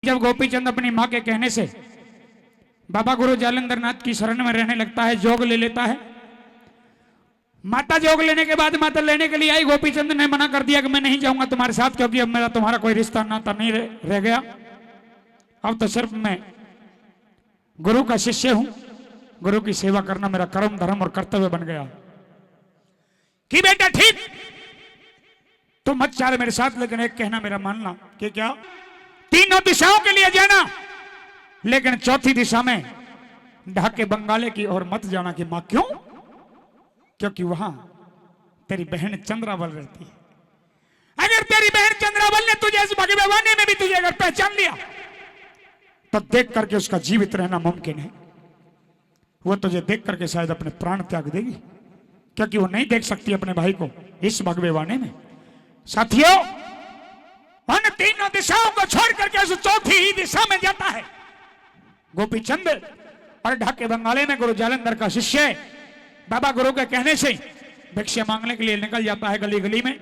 जब गोपीचंद अपनी मां के कहने से बाबा गुरु जालंधर नाथ की शरण में रहने लगता है, जोग ले लेता है। माता जोग लेने के बाद माता लेने के लिए आई, गोपीचंद ने मना कर दिया कि मैं नहीं जाऊंगा तुम्हारे साथ, क्योंकि अब मेरा तुम्हारा कोई रिश्ता नाता नहीं रह गया। अब तो सिर्फ मैं गुरु का शिष्य हूं, गुरु की सेवा करना मेरा कर्म धर्म और कर्तव्य बन गया कि बेटा ठीक तुम मत चाहे मेरे साथ, लेकिन एक कहना मेरा मानना कि क्या, तीनों दिशाओं के लिए जाना, लेकिन चौथी दिशा में ढाके बंगाले की ओर मत जाना। कि मां क्यों? क्योंकि वहां तेरी बहन चंद्रावल रहती है। अगर तेरी बहन चंद्रावल ने तुझे इस भगवाने में भी तुझे अगर पहचान लिया तो देख करके उसका जीवित रहना मुमकिन है। वो तुझे देख करके शायद अपने प्राण त्याग देगी, क्योंकि वो नहीं देख सकती अपने भाई को इस भगवाने में। साथियों, उन तीनों दिशाओं को छोड़ करके उस चौथी ही दिशा में जाता है गोपीचंद, और ढाके बंगाले में गुरु जालंधर का शिष्य बाबा गुरु के कहने से भिक्षा मांगने के लिए निकल जाता है। गली गली में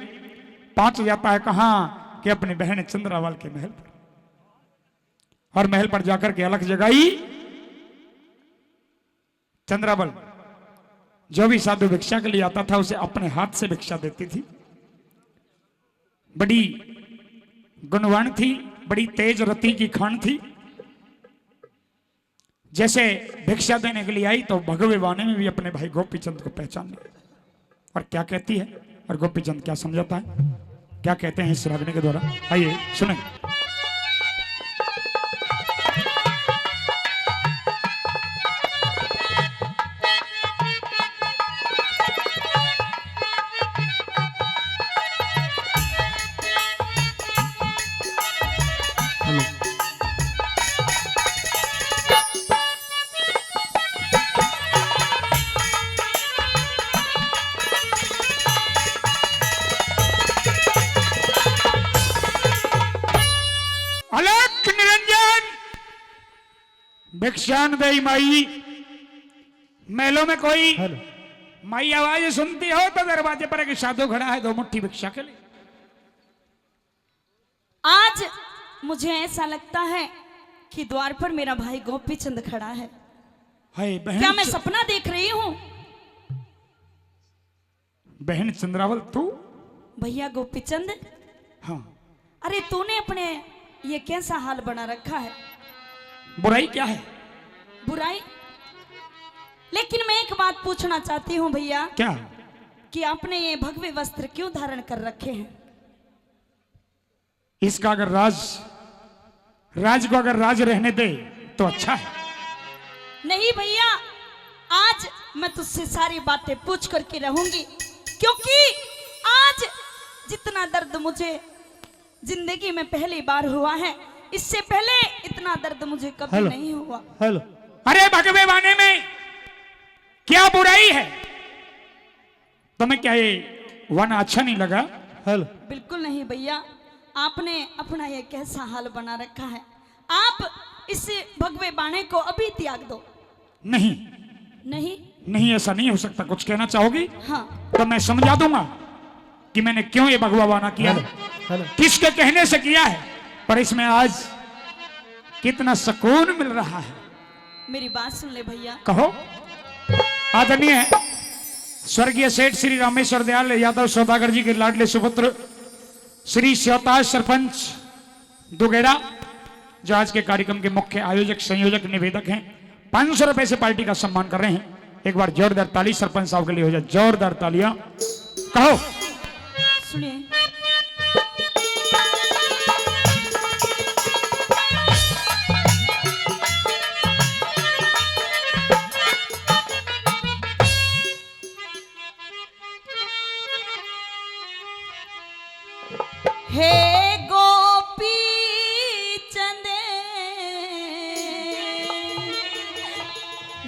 पहुंच जाता है, कहां कि अपनी बहन चंद्रावल के महल पर। और महल पर जाकर के अलग जगाई। चंद्रावल जो भी साधु भिक्षा के लिए आता था उसे अपने हाथ से भिक्षा देती थी। बड़ी गुणवान थी, बड़ी तेज रति की खान थी। जैसे भिक्षा देने के लिए आई तो भगवे वाने में भी अपने भाई गोपीचंद को पहचान लिया। और क्या कहती है और गोपीचंद क्या समझाता है, क्या कहते हैं इस रागनी के द्वारा, आइए सुने। भिक्षान दई माई, मेलों में कोई माई आवाज सुनती हो तो दरवाजे पर एक साधु खड़ा है, दो मुट्ठी भिक्षा के लिए। आज मुझे ऐसा लगता है कि द्वार पर मेरा भाई गोपीचंद खड़ा है। हाय बहन, क्या मैं सपना देख रही हूँ? बहन चंद्रावल तू? भैया गोपीचंद, हाँ। अरे तूने अपने ये कैसा हाल बना रखा है? बुराई क्या है? बुराई? लेकिन मैं एक बात पूछना चाहती हूँ भैया। क्या? कि आपने ये भगवे वस्त्र क्यों धारण कर रखे हैं? इसका अगर राज को अगर राज रहने दे तो अच्छा है। नहीं भैया, आज मैं तुझसे सारी बातें पूछ करके रहूंगी, क्योंकि आज जितना दर्द मुझे जिंदगी में पहली बार हुआ है, इससे पहले इतना दर्द मुझे कभी नहीं हुआ। हेलो, अरे भगवे वाने में क्या बुराई है? तुम्हें क्या ये वन अच्छा नहीं लगा? हेलो, बिल्कुल नहीं भैया, आपने अपना ये कैसा हाल बना रखा है। आप इस भगवे बाणे को अभी त्याग दो। नहीं नहीं नहीं, ऐसा नहीं हो सकता। कुछ कहना चाहोगी? हाँ, तो मैं समझा दूंगा कि मैंने क्यों ये भगवा बाना किया है, किसके कहने से किया है, पर इसमें आज कितना सुकून मिल रहा है। मेरी बात सुन ले भैया। कहो। आदरणीय स्वर्गीय सेठ श्री रामेश्वर दयाल यादव सौदागर जी के लाडले सुपुत्र श्री श्योताज सरपंच दुगेड़ा, जो आज के कार्यक्रम के मुख्य आयोजक संयोजक निवेदक हैं, 500 रुपए से पार्टी का सम्मान कर रहे हैं। एक बार जोरदार ताली सरपंच साहब के लिए हो जाए, जोरदार तालियां। कहो। सुनिए, हे गोपी चंदे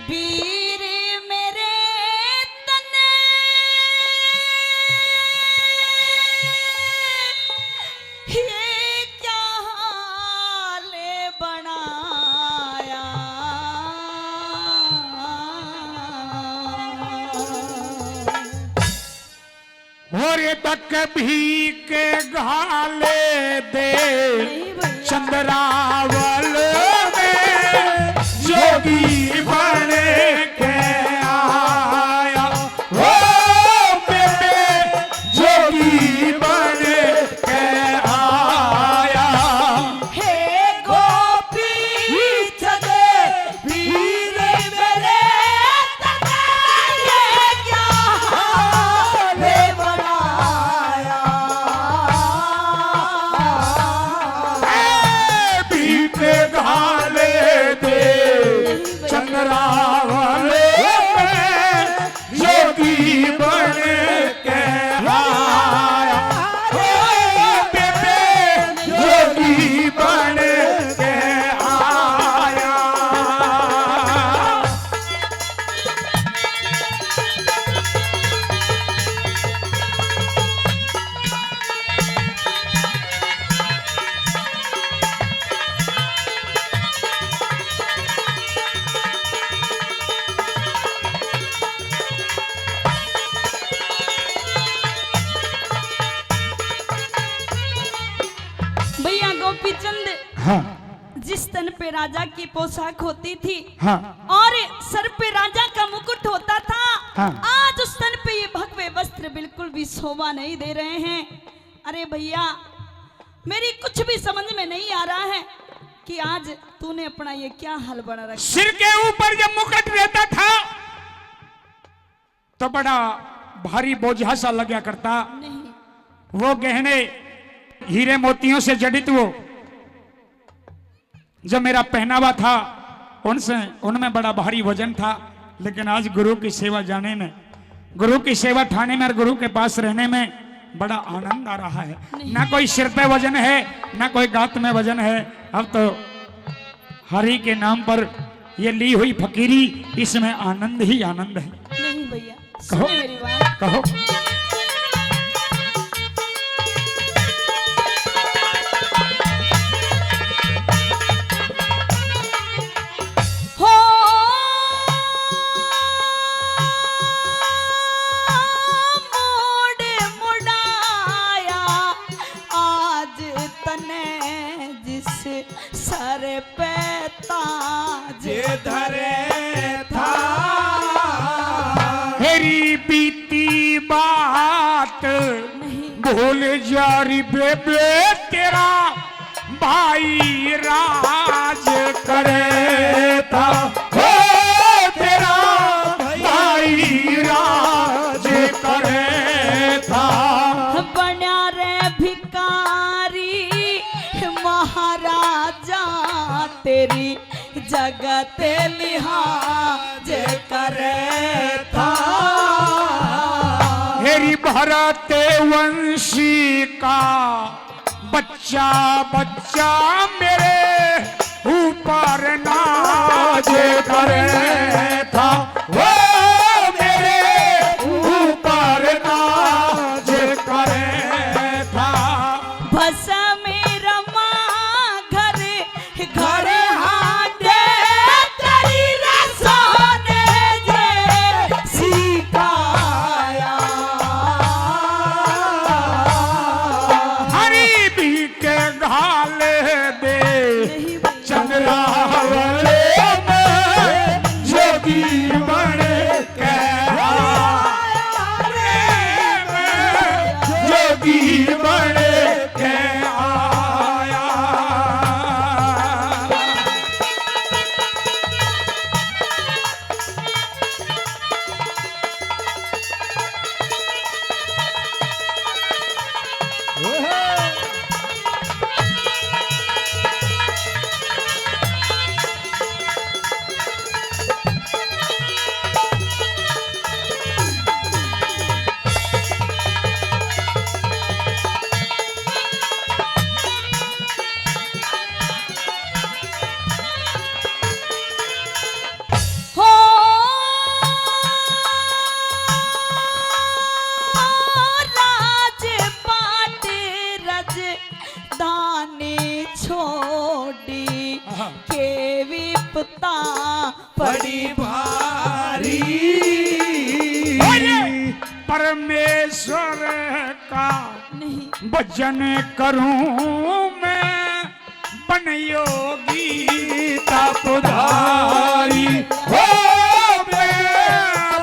वीर मेरे तने, ये क्या हाल बनाया, और ये तक भी के घाले दे चंद्रावल में जोगी बन के आया, ओ बेबे जोगी बन के आया। हे गोपी चले वीर मेरे तने ये क्या हाल बनाया। बीते घाले दे चंद्रावल में जोगी बन के आया, ओ बेबे जोगी बन के आया। भैया गोपीचंद हाँ जिस तन पे राजा की पोशाक होती थी हाँ और सर पे राजा का मुकुट होता था, हाँ। आज उस तन पे ये भगवे वस्त्र बिल्कुल भी शोभा नहीं दे रहे हैं। अरे भैया मेरी कुछ भी समझ में नहीं आ रहा है कि आज तूने अपना ये क्या हाल बना रखा। सिर के ऊपर जब मुकुट रहता था तो बड़ा भारी बोझा सा लगा करता। नहीं, वो गहने हीरे मोतियों से जड़ित वो जो मेरा पहनावा था उनसे उनमें बड़ा भारी वजन था। लेकिन आज गुरु की सेवा जाने में, गुरु की सेवा ठाने में और गुरु के पास रहने में बड़ा आनंद आ रहा है। ना कोई सिर पे वजन है, ना कोई गात में वजन है। अब तो हरि के नाम पर ये ली हुई फकीरी, इसमें आनंद ही आनंद है। नहीं भैया कहो। सुनिए मेरी बात। कहो। हो मोड़ मुड़ाया आज तने जिस सर पे ताज धरे था मेरी बीती बात नहीं। भूल जा री बेबे, तेरा भाई राज करे था, हो तेरा भाई राज करे था। बना रे भिकारी महाराजा तेरी जगत लिहाज करे था। मेरी भरत वंशी का बच्चा बच्चा मेरे ऊपर नाज करे था, वो मेरे ऊपर नाज करे था। बस मेरा माँ घर घर हाथे तेरी रसोने जे सिखाया। हरी भी के घाल दे चंद्रावल में जोगी बन के आया, जोगी बन के आया। हो राजपाट राजधानी छोड़ी के विपता पड़ी भारी। परमेश्वर का नहीं भजन करूं मैं, बन योगी तपधारी, हो मैं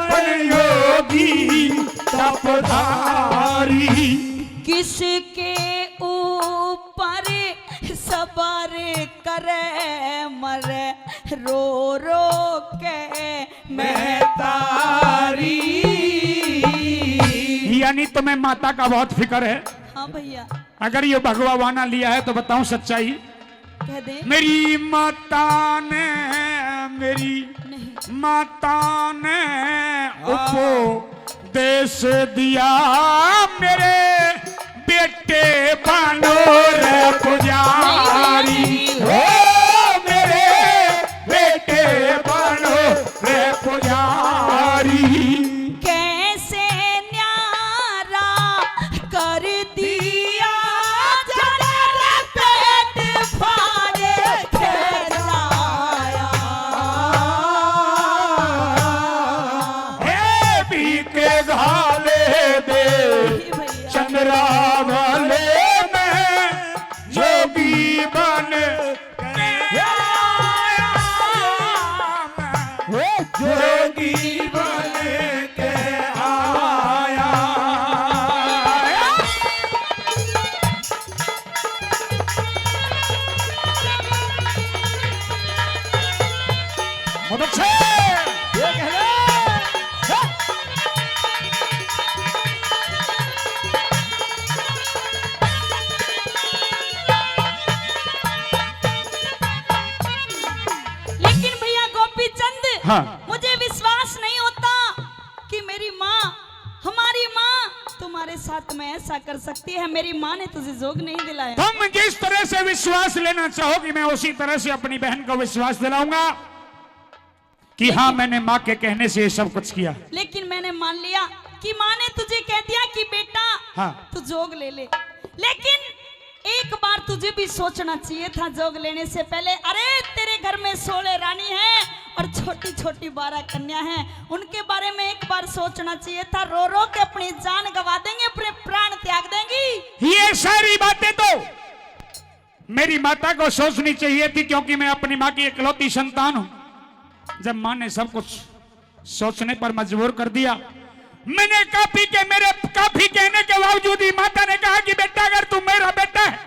बन योगी तपधारी। किसके ऊपर सबर करे मरे रो रो के महतारी। यानी तुम्हें माता का बहुत फिक्र है। हाँ भैया, अगर ये भगवा वाना लिया है तो बताऊं सच्चाई। कह दे। मेरी माता ने, मेरी नहीं, माता ने उपदेश दिया, मेरे बेटे बनो रे पुजारी, हो मेरे बेटे बनो रे पुजारी। कैसे न्यारा कर दिया जरा पेट फाड़े खेलाया। हे भी के घाले दे चंद्रा वाले में जोगी बन के आया मैं, जोगी बन के आया। बहुत अच्छे, ये कह रहे। लेकिन भैया गोपी चंद, हाँ। मुझे विश्वास नहीं होता कि मेरी माँ, हमारी माँ तुम्हारे साथ में ऐसा कर सकती है। मेरी माँ ने तुझे जोग नहीं दिलाया। तुम जिस तरह से विश्वास लेना चाहोगी मैं उसी तरह से अपनी बहन को विश्वास दिलाऊंगा कि हाँ मैंने माँ के कहने से ये सब कुछ किया। लेकिन मैंने मान लिया कि माँ ने तुझे कह दिया कि बेटा हाँ। तू जोग ले ले, लेकिन एक बार तुझे भी सोचना चाहिए था जोग लेने से पहले। अरे तेरे घर में 16 रानी है और छोटी छोटी 12 कन्या हैं, उनके बारे में एक बार सोचना चाहिए था। रो रो के अपनी जान गवा देंगे, अपने प्राण त्याग देंगी। ये सारी बातें तो मेरी माता को सोचनी चाहिए थी, क्योंकि मैं अपनी माँ की इकलौती संतान हूं। जब माँ ने सब कुछ सोचने पर मजबूर कर दिया, मैंने काफी कहने के बावजूद ही माता ने कहा कि बेटा अगर तू मेरा बेटा है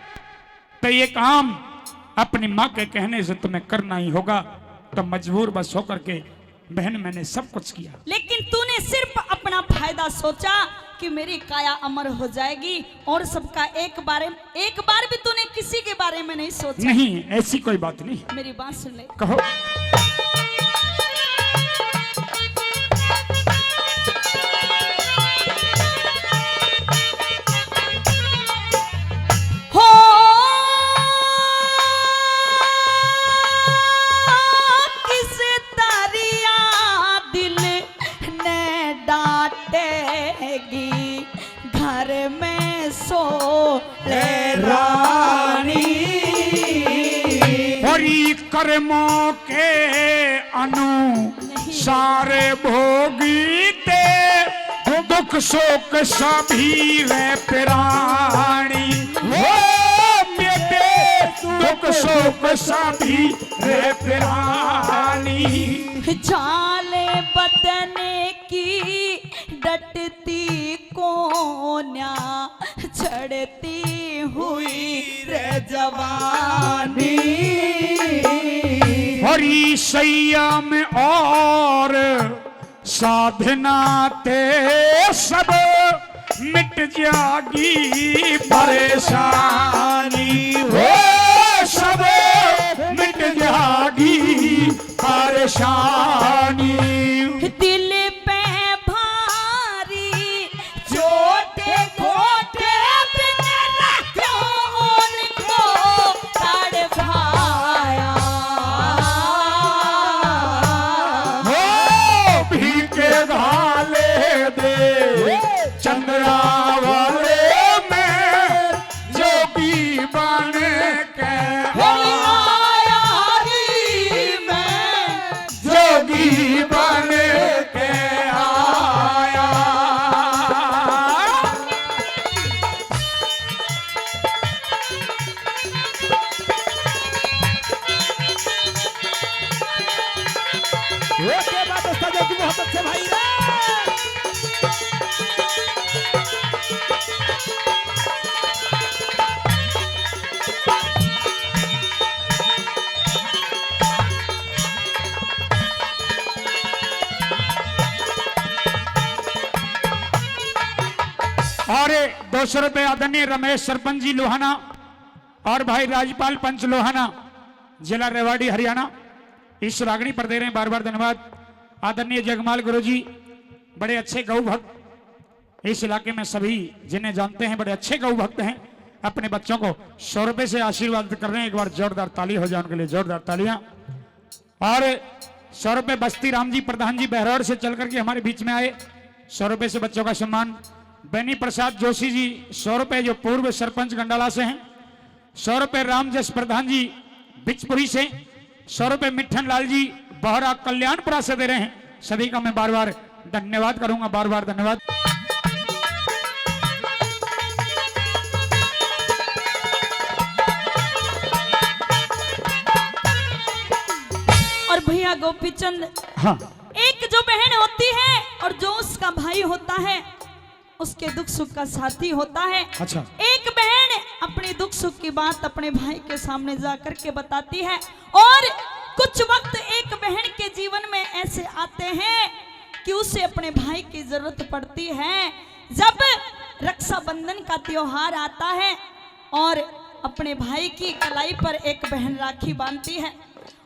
तो ये काम अपनी माँ के कहने से तुम्हें करना ही होगा। तो मजबूर बस होकर के बहन मैंने सब कुछ किया। लेकिन तूने सिर्फ अपना फायदा सोचा कि मेरी काया अमर हो जाएगी, और सबका एक बार भी तूने किसी के बारे में नहीं सोचा। नहीं, ऐसी कोई बात नहीं। मेरी बात सुन ले। कहो। हो किस दरिया दिल ने डांटेगी, घर में सो ले रानी। हरि कर्मों के अनुसार भोगी ते दुख शोक सभी रे प्राणी, हो मेरे दुख शोक सभी रे प्राणी। जाले बदने की डटती कोन्या, चढ़ती हुई रे जवानी। हरि संयम और साधना ते सब मिट जागी परेशानी, हो सब मिट जागी परेशानी। दिल पे भारी छोटे छोटे बिन रखो उनको तड़पाया। हो भी के घाले दे चंद्रा वाले में जोगी बन के आया, जोगी ओके बात दोस्तों जो कि बहुत अच्छे भाई रे। और 200 रुपए आदरणीय रमेश सरपंच जी लोहाना और भाई राजपाल पंच लोहाना जिला रेवाड़ी हरियाणा इस रागनी पर दे रहे हैं, बार बार धन्यवाद। आदरणीय जगमाल गुरु जी बड़े अच्छे गौ भक्त इस इलाके में, सभी जिन्हें जानते हैं बड़े अच्छे गौ भक्त हैं। अपने बच्चों को 100 रुपए से आशीर्वाद कर रहे हैं। एक बार जोरदार ताली हो जाए उनके लिए, जोरदार तालियां। और 100 रुपए बस्ती राम जी प्रधान जी बहरौर से चल करके हमारे बीच में आए। 100 रुपए से बच्चों का सम्मान। बेनी प्रसाद जोशी जी 100 रुपए जो पूर्व सरपंच गंडाला से हैं। 100 रुपए रामजस प्रधान जी बिचपुरी से। 100 रुपए मिठन लाल जी बहरा कल्याणपुरा से दे रहे हैं। सभी का मैं बार बार धन्यवाद करूंगा, बार बार धन्यवाद। और भैया गोपीचंद, हाँ एक जो बहन होती है और जो उसका भाई होता है उसके दुख सुख का साथी होता है। अच्छा। एक बहन अपने दुख सुख की बात अपने भाई के सामने जाकर के बताती है, और कुछ वक्त एक बहन के जीवन में ऐसे आते हैं कि उसे अपने भाई की जरूरत पड़ती है। जब रक्षाबंधन का त्योहार आता है और अपने भाई की कलाई पर एक बहन राखी बांधती है,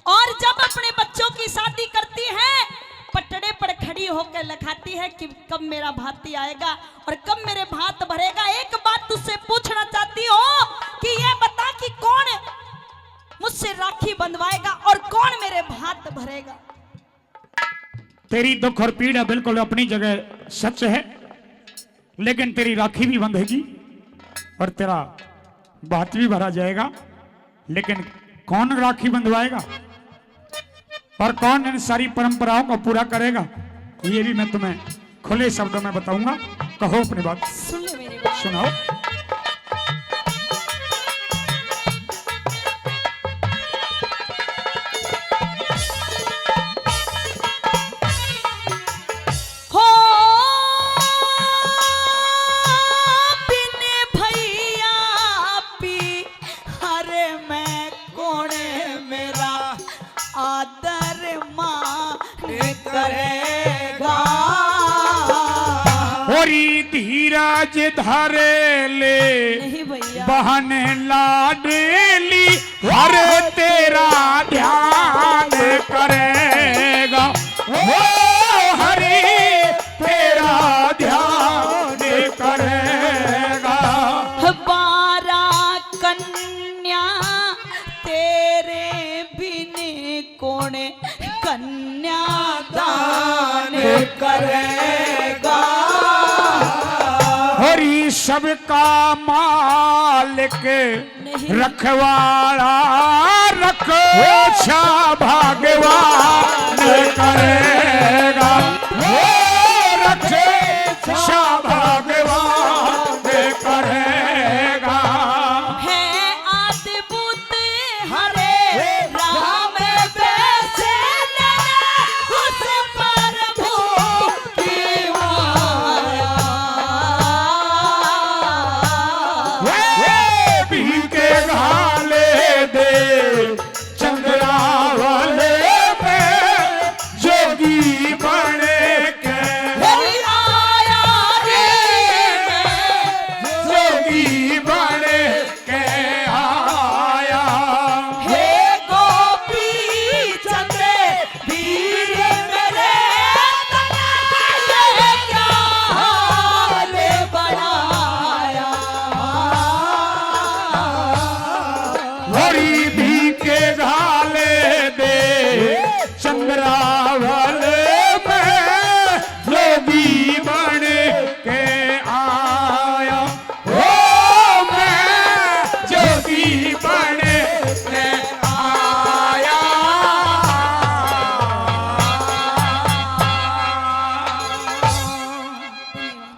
और जब अपने बच्चों की शादी करती है पटड़े पर खड़ी होकर लखाती है कि कब मेरा भाती आएगा और कब मेरे भात भरेगा। एक बात तुझसे पूछना चाहती हो कि ये बता कि कौन मुझसे राखी बंधवाएगा और कौन मेरे भात भरेगा। तेरी दुख और पीड़ा बिल्कुल अपनी जगह सच है, लेकिन तेरी राखी भी बंधेगी और तेरा भात भी भरा जाएगा। लेकिन कौन राखी बंधवाएगा और कौन इन सारी परंपराओं को पूरा करेगा, ये भी मैं तुम्हें खुले शब्दों में बताऊंगा। कहो अपनी बात। सुन ले मेरी बात। सुनाओ। हो बिन भैया पी हरे मैं कोने मेरा आदर मान करेगा। होरी धीरज धरे ले नहीं भैया, बहन लाडली हर तेरा ध्यान करेगा। वो हरि तेरा ध्यान करेगा। 12 कन्या तेरे बिन कौन कन्यादान करेगा। हरि सबका मालिक रखवाला रखो अच्छा भागवा